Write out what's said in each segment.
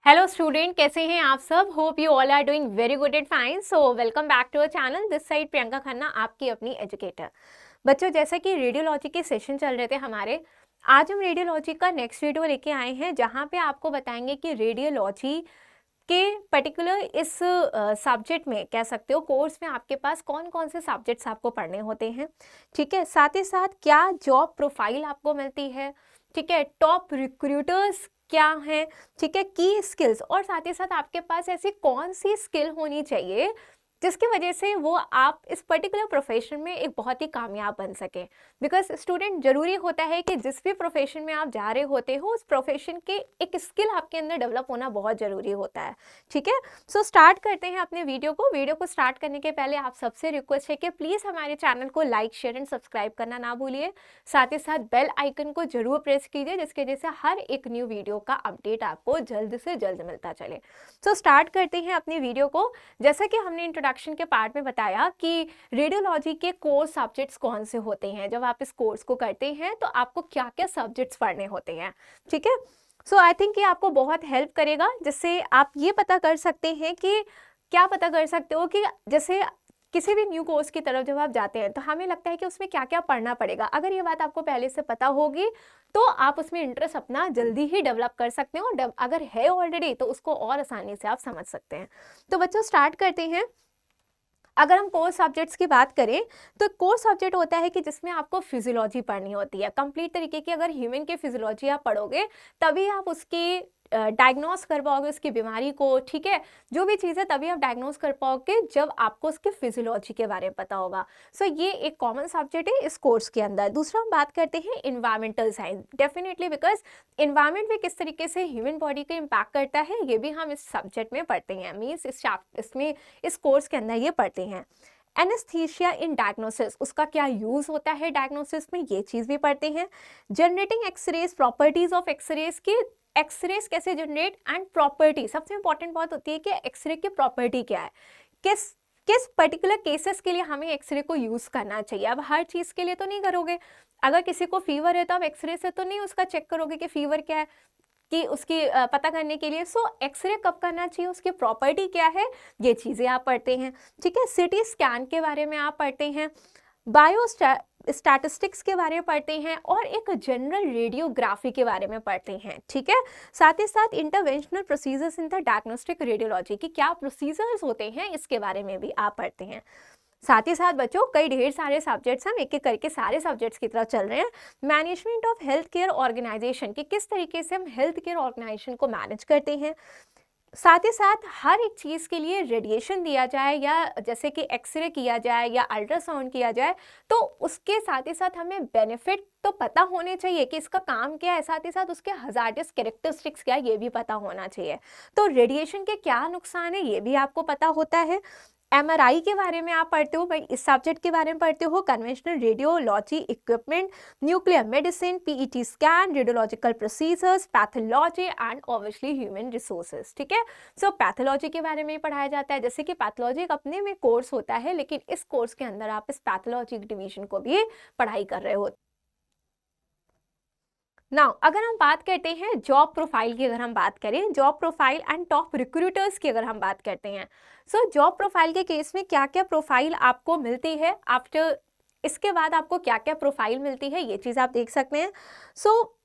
Hello student, कैसे हैं आप सब। Hope you all are doing very good and fine. So welcome back to our channel. This side Priyanka Khanna, आपकी अपनी educator. बच्चों, जैसा कि रेडियोलॉजी के सेशन चल रहे थे हमारे, आज हम रेडियोलॉजी का नेक्स्ट वीडियो लेके आए हैं जहां पे आपको बताएंगे कि रेडियोलॉजी के पर्टिकुलर इस सब्जेक्ट में, कह सकते हो कोर्स में, आपके पास कौन कौन से सब्जेक्ट्स आपको पढ़ने होते हैं। ठीक है, साथ ही साथ क्या जॉब प्रोफाइल आपको मिलती है। ठीक है, टॉप रिक्रूटर्स क्या हैं। ठीक है, की स्किल्स, और साथ ही साथ आपके पास ऐसी कौन सी स्किल होनी चाहिए जिसकी वजह से वो आप इस पर्टिकुलर प्रोफेशन में एक बहुत ही कामयाब बन सके। बिकॉज स्टूडेंट, जरूरी होता है कि जिस भी प्रोफेशन में आप जा रहे होते हो उस प्रोफेशन के एक स्किल आपके अंदर डेवलप होना बहुत जरूरी होता है। ठीक है, सो स्टार्ट करते हैं अपने वीडियो को स्टार्ट करने के पहले आप सबसे रिक्वेस्ट है कि प्लीज़ हमारे चैनल को लाइक, शेयर एंड सब्सक्राइब करना ना भूलिए। साथ ही साथ बेल आइकन को जरूर प्रेस कीजिए जिसकी वजह से हर एक न्यू वीडियो का अपडेट आपको जल्द से जल्द मिलता चले। सो स्टार्ट करते हैं अपनी वीडियो को। जैसा कि हमने इंट्रोडक्शन के पार्ट में बताया कि रेडियोलॉजी के कोर सब्जेक्ट्स कौन से होते हैं, जब आप इस कोर्स को करते हैं तो आपको क्या क्या सब्जेक्ट्स पढ़ने होते हैं। ठीक है, सो आई थिंक ये आपको बहुत हेल्प करेगा, जिससे आप ये पता कर सकते हैं कि क्या पता कर सकते हो कि जैसे किसी भी न्यू कोर्स की तरफ जब आप जाते हैं तो हमें लगता है कि उसमें क्या क्या पढ़ना पड़ेगा। अगर ये बात आपको पहले से पता होगी तो आप उसमें इंटरेस्ट अपना जल्दी ही डेवलप कर सकते हो, और अगर है ऑलरेडी तो उसको और आसानी से आप समझ सकते हैं। तो बच्चों, स्टार्ट करते हैं। अगर हम कोर सब्जेक्ट्स की बात करें तो कोर सब्जेक्ट होता है कि जिसमें आपको फिजियोलॉजी पढ़नी होती है कंप्लीट तरीके की। अगर ह्यूमन की फिजियोलॉजी आप पढ़ोगे तभी आप उसकी डायग्नोस कर पाओगे उसकी बीमारी को। ठीक है, जो भी चीज़ है तभी आप डायग्नोस कर पाओगे जब आपको उसके फिजियोलॉजी के बारे में पता होगा। सो ये एक कॉमन सब्जेक्ट है इस कोर्स के अंदर। दूसरा हम बात करते हैं environmental science, definitely, because environment भी किस तरीके से ह्यूमन बॉडी को इम्पैक्ट करता है ये भी हम इस सब्जेक्ट में पढ़ते हैं। मीन्स इसमें इस कोर्स के अंदर ये पढ़ते हैं। एनेस्थीसिया इन डायग्नोसिस, उसका क्या यूज होता है डायग्नोसिस में, ये चीज भी पढ़ते हैं। Generating X rays, properties of X rays की, एक्सरेज कैसे जनरेट एंड प्रॉपर्टी, सबसे इंपॉर्टेंट बात होती है कि एक्सरे की प्रॉपर्टी क्या है, किस किस पर्टिकुलर केसेस के लिए हमें एक्सरे को यूज करना चाहिए। अब हर चीज के लिए तो नहीं करोगे। अगर किसी को फीवर है तो आप एक्सरे से तो नहीं उसका चेक करोगे कि फीवर क्या है, कि उसकी पता करने के लिए। सो एक्सरे कब करना चाहिए, उसकी प्रॉपर्टी क्या है, ये चीज़ें आप पढ़ते हैं। ठीक है, सिटी स्कैन के बारे में आप पढ़ते हैं, बायो स्टैटिस्टिक्स के बारे में पढ़ते हैं, और एक जनरल रेडियोग्राफी के बारे में पढ़ते हैं। ठीक है, साथ ही साथ interventional procedures in the diagnostic radiology की क्या प्रोसीजर्स होते हैं इसके बारे में भी आप पढ़ते हैं। साथ ही साथ बच्चों, कई ढेर सारे सब्जेक्ट्स, हम एक एक करके सारे सब्जेक्ट्स की तरफ चल रहे हैं। Management of health care organisation, कि किस तरीके से हम हेल्थ केयर ऑर्गेनाइजेशन को मैनेज करते हैं। साथ ही साथ हर एक चीज़ के लिए रेडिएशन दिया जाए या जैसे कि एक्सरे किया जाए या अल्ट्रासाउंड किया जाए तो उसके साथ ही साथ हमें बेनिफिट तो पता होने चाहिए कि इसका काम क्या है, साथ ही साथ उसके हजार्डस कैरेक्टरिस्टिक्स क्या है ये भी पता होना चाहिए। तो रेडिएशन के क्या नुकसान है ये भी आपको पता होता है। एमआरआई के बारे में आप पढ़ते हो, भाई इस सब्जेक्ट के बारे में पढ़ते हो, conventional radiology equipment, nuclear medicine, PET scan, radiological procedures, pathology and obviously human resources. ठीक है, सो पैथोलॉजी के बारे में पढ़ाया जाता है। जैसे कि पैथोलॉजी एक अपने में कोर्स होता है, लेकिन इस कोर्स के अंदर आप इस पैथोलॉजी डिवीजन को भी पढ़ाई कर रहे हो। नाउ अगर हम बात करते हैं जॉब प्रोफाइल की, अगर हम बात करें job profile and top recruiters की, अगर हम बात करते हैं, सो जॉब प्रोफाइल के केस में क्या क्या प्रोफाइल आपको मिलती है, आफ्टर इसके बाद आपको क्या क्या प्रोफाइल मिलती है ये चीज़ आप देख सकते हैं। सो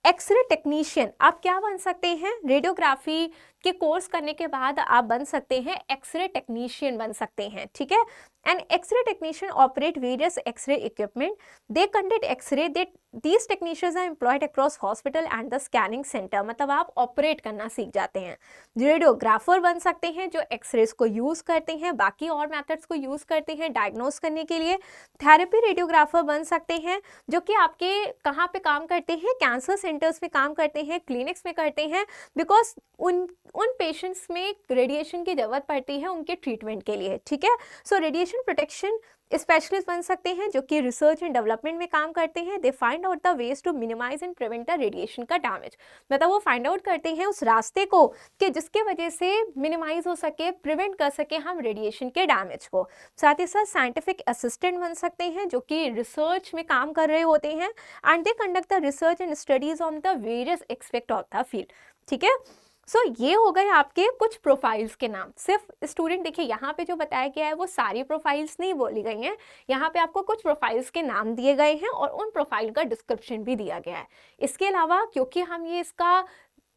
एक्सरे टेक्नीशियन आप क्या बन सकते हैं, रेडियोग्राफी के कोर्स करने के बाद आप बन सकते हैं एक्सरे टेक्नीशियन बन सकते हैं। ठीक है, and X ray technician operate various X ray equipment, they conduct X ray, they these technicians are employed across hospital and the scanning centre, मतलब आप ऑपरेट करना सीख जाते हैं। रेडियोग्राफर बन सकते हैं जो एक्सरेज को यूज करते हैं, बाकी और मेथड्स को यूज करते हैं डायग्नोस करने के लिए। थेरेपी रेडियोग्राफर बन सकते हैं जो कि आपके कहाँ पे काम करते हैं, कैंसर सेंटर्स में काम करते हैं, क्लिनिक्स में करते हैं, बिकॉज उन पेशेंट्स में रेडिएशन की जरूरत पड़ती है उनके ट्रीटमेंट के लिए। ठीक है, सो रेडिएशन प्रोटेक्शन स्पेशलिस्ट बन सकते हैं जो कि रिसर्च एंड डेवलपमेंट में काम करते हैं। They find out the ways to minimise and prevent the radiation का डैमेज, मतलब वो फाइंड आउट करते हैं उस रास्ते को कि जिसके वजह से मिनिमाइज हो सके, प्रिवेंट कर सके हम रेडिएशन के डैमेज को। साथ ही साथ साइंटिफिक असिस्टेंट बन सकते हैं जो कि रिसर्च में काम कर रहे होते हैं, and they conduct the research and studies on the various aspect of the field. ठीक है, सो ये हो गए आपके कुछ प्रोफाइल्स के नाम। सिर्फ स्टूडेंट देखिए यहाँ पे जो बताया गया है वो सारी प्रोफाइल्स नहीं बोली गई हैं, यहाँ पे आपको कुछ प्रोफाइल्स के नाम दिए गए हैं और उन प्रोफाइल का डिस्क्रिप्शन भी दिया गया है। इसके अलावा क्योंकि हम ये इसका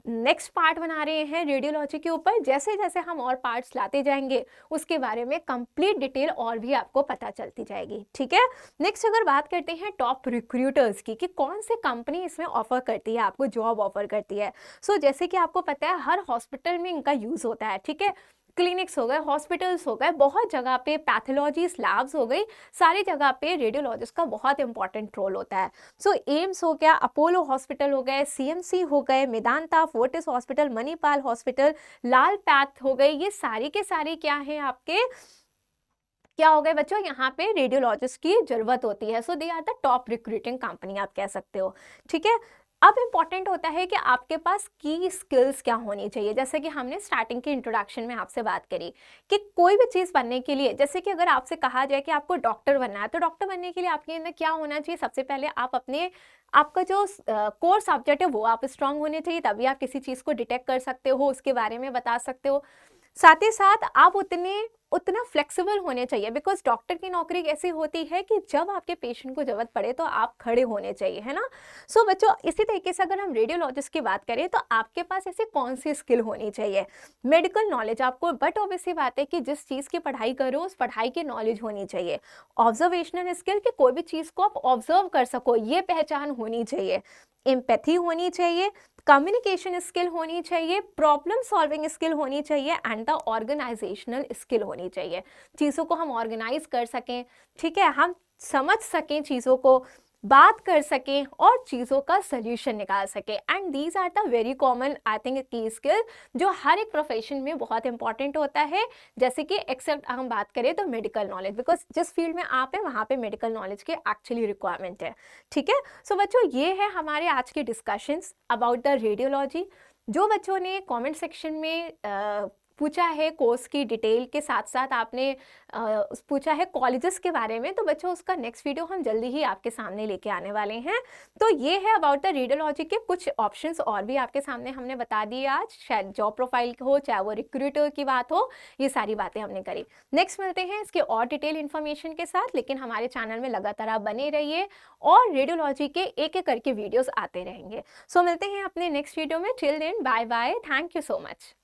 नेक्स्ट पार्ट बना रहे हैं रेडियोलॉजी के ऊपर, जैसे जैसे हम और पार्ट्स लाते जाएंगे उसके बारे में कंप्लीट डिटेल और भी आपको पता चलती जाएगी, ठीक है। नेक्स्ट अगर बात करते हैं टॉप रिक्रूटर्स की कि कौन सी कंपनी इसमें ऑफर करती है, आपको जॉब ऑफर करती है। सो जैसे कि आपको पता है हर हॉस्पिटल में इनका यूज़ होता है, ठीक है। क्लिनिक्स हो गए, हॉस्पिटल्स हो गए, बहुत जगह पे पैथोलॉजी लैब्स हो गई, सारी जगह पे रेडियोलॉजिस्ट का बहुत इंपॉर्टेंट रोल होता है। सो एम्स हो गया, अपोलो हॉस्पिटल हो गए, सीएमसी हो गए, Medanta, Fortis hospital, Manipal hospital, Lal path हो गए, ये सारी के सारी क्या है आपके, क्या हो गए बच्चों, यहाँ पे रेडियोलॉजिस्ट की जरूरत होती है। So they are the top recruiting company आप कह सकते हो, ठीक है। अब इंपॉर्टेंट होता है कि आपके पास की स्किल्स क्या होनी चाहिए। जैसे कि हमने स्टार्टिंग के इंट्रोडक्शन में आपसे बात करी कि कोई भी चीज़ बनने के लिए, जैसे कि अगर आपसे कहा जाए कि आपको डॉक्टर बनना है, तो डॉक्टर बनने के लिए आपके अंदर क्या होना चाहिए, सबसे पहले आप अपने आपका जो कोर सब्जेक्ट है वो आप स्ट्रांग होने चाहिए, तभी आप किसी चीज़ को डिटेक्ट कर सकते हो, उसके बारे में बता सकते हो। साथ ही साथ आप उतना फ्लेक्सिबल होने चाहिए, बिकॉज डॉक्टर की नौकरी ऐसी होती है कि जब आपके पेशेंट को जरूरत पड़े तो आप खड़े होने चाहिए, है ना। सो बच्चों इसी तरीके से अगर हम रेडियोलॉजिस्ट की बात करें तो आपके पास ऐसी कौन सी स्किल होनी चाहिए, मेडिकल नॉलेज आपको, बट ऑब्वियसली बात है कि जिस चीज़ की पढ़ाई करो उस पढ़ाई की नॉलेज होनी चाहिए। ऑब्जर्वेशनल स्किल कि कोई भी चीज़ को आप ऑब्जर्व कर सको ये पहचान होनी चाहिए। एम्पैथी होनी चाहिए, कम्युनिकेशन स्किल होनी चाहिए, प्रॉब्लम सॉल्विंग स्किल होनी चाहिए एंड द ऑर्गेनाइजेशनल स्किल होनी चाहिए। चीज़ों को हम ऑर्गेनाइज कर सकें, ठीक है, हम समझ सकें चीज़ों को, बात कर सकें और चीज़ों का सल्यूशन निकाल सकें। And these are the very common I think की स्किल जो हर एक प्रोफेशन में बहुत इंपॉर्टेंट होता है। जैसे कि एक्सेप्ट हम बात करें तो मेडिकल नॉलेज, बिकॉज जिस फील्ड में आप हैं वहाँ पे मेडिकल नॉलेज की एक्चुअली रिक्वायरमेंट है, ठीक है। सो बच्चों ये है हमारे आज के डिस्कशंस अबाउट द रेडियोलॉजी। जो बच्चों ने कमेंट सेक्शन में पूछा है कोर्स की डिटेल के साथ साथ आपने पूछा है कॉलेजेस के बारे में, तो बच्चों उसका नेक्स्ट वीडियो हम जल्दी ही आपके सामने लेके आने वाले हैं। तो ये है अबाउट द रेडियोलॉजी के कुछ ऑप्शंस और भी आपके सामने हमने बता दिए आज, शायद जॉब प्रोफाइल हो चाहे वो रिक्रूटर की बात हो, ये सारी बातें हमने करी। नेक्स्ट मिलते हैं इसके और डिटेल इन्फॉर्मेशन के साथ, लेकिन हमारे चैनल में लगातार आप बने रहिए और रेडियोलॉजी के एक एक करके वीडियोज़ आते रहेंगे। सो मिलते हैं अपने नेक्स्ट वीडियो में, till then bye bye, thank you so much.